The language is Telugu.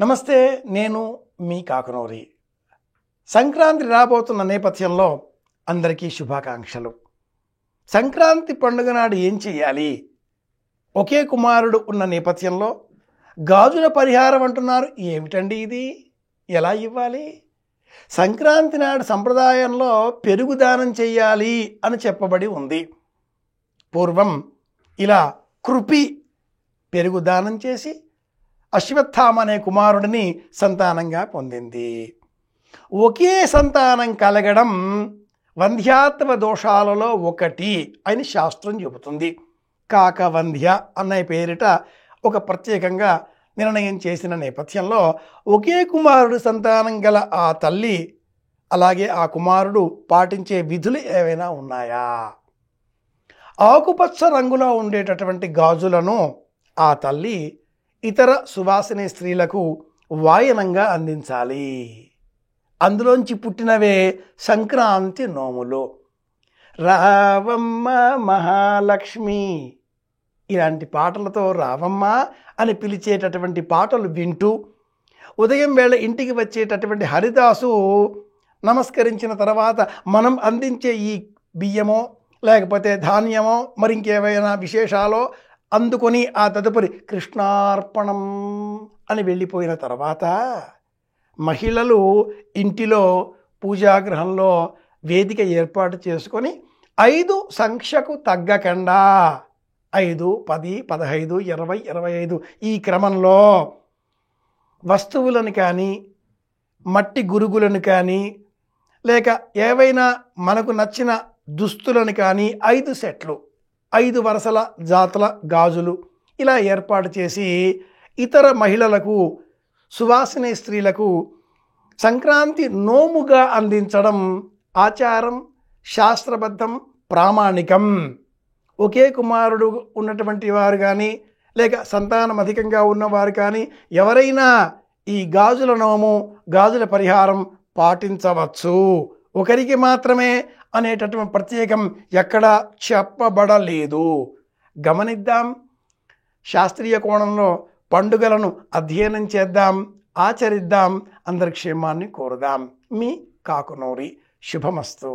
నమస్తే, నేను మీ కాకనూరి. సంక్రాంతి రాబోతున్న నేపథ్యంలో అందరికీ శుభాకాంక్షలు. సంక్రాంతి పండుగ నాడు ఏం చేయాలి? ఒకే కుమారుడు ఉన్న నేపథ్యంలో గాజుల పరిహారం అంటున్నారు. ఏమిటండి ఇది? ఎలా ఇవ్వాలి? సంక్రాంతి నాడు సంప్రదాయంలో పెరుగు దానం చేయాలి అని చెప్పబడి ఉంది. పూర్వం ఇలా కృపి పెరుగు దానం చేసి అశ్వత్థామ అనే కుమారుడిని సంతానంగా పొందింది. ఒకే సంతానం కలగడం వంధ్యాత్వ దోషాలలో ఒకటి అని శాస్త్రం చెబుతుంది. కాకవంధ్య అనే పేరిట ఒక ప్రత్యేకంగా నిర్ణయం చేసిన నేపథ్యంలో ఒకే కుమారుడు సంతానం గల ఆ తల్లి అలాగే ఆ కుమారుడు పాటించే విధులు ఏవైనా ఉన్నాయా? ఆకుపచ్చ రంగులో ఉండేటటువంటి గాజులను ఆ తల్లి ఇతర సువాసిని స్త్రీలకు వాయనంగా అందించాలి. అందులోంచి పుట్టినవే సంక్రాంతి నోములు. రావమ్మ మహాలక్ష్మి ఇలాంటి పాటలతో రావమ్మ అని పిలిచేటటువంటి పాటలు వింటూ ఉదయం వేళ ఇంటికి వచ్చేటటువంటి హరిదాసు నమస్కరించిన తర్వాత మనం అందించే ఈ బియ్యమో లేకపోతే ధాన్యమో మరి ఇంకేమైనా విశేషాలో అందుకొని ఆ తదుపరి కృష్ణార్పణం అని వెళ్ళిపోయిన తర్వాత మహిళలు ఇంటిలో పూజాగృహంలో వేదిక ఏర్పాటు చేసుకొని 5 సంఖ్యకు తగ్గకుండా 5, 10, 15, 20, 25 ఈ క్రమంలో వస్తువులను కానీ మట్టి గురుగులను కానీ లేక ఏవైనా మనకు నచ్చిన దుస్తులను కానీ 5 సెట్లు 5 వరుసల జాతుల గాజులు ఇలా ఏర్పాటు చేసి ఇతర మహిళలకు సువాసిని స్త్రీలకు సంక్రాంతి నోముగా అందించడం ఆచారం, శాస్త్రబద్ధం, ప్రామాణికం. ఒకే కుమారుడు ఉన్నటువంటి వారు కానీ లేక సంతానం అధికంగా ఉన్నవారు కానీ ఎవరైనా ఈ గాజుల నోము, గాజుల పరిహారం పాటించవచ్చు. ఒకరికి మాత్రమే అనేటటువంటి ప్రత్యేకం ఎక్కడా చెప్పబడలేదు. గమనిద్దాం. శాస్త్రీయ కోణంలో పండుగలను అధ్యయనం చేద్దాం, ఆచరిద్దాం, అందరి క్షేమాన్ని కోరుదాం. మీ కాకునూరి. శుభమస్తు.